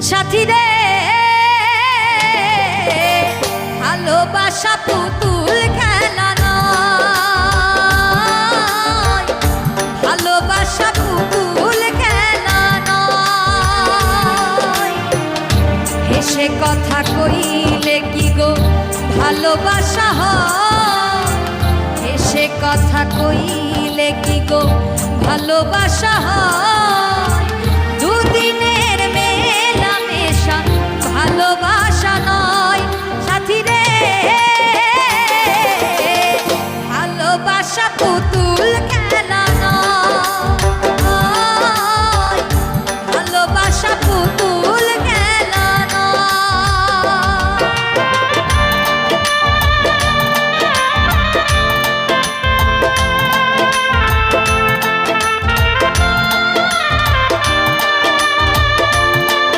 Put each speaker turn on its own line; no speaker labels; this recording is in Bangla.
সাথী রে ভালোবাসা পুতুল খেলা নয়, ভালোবাসা পুতুল খেলা নয়। হেসে কথা কইলে কি গো ভালোবাসা হয়, হেসে কথা কইলে কি গো ভালোবাসা হয়।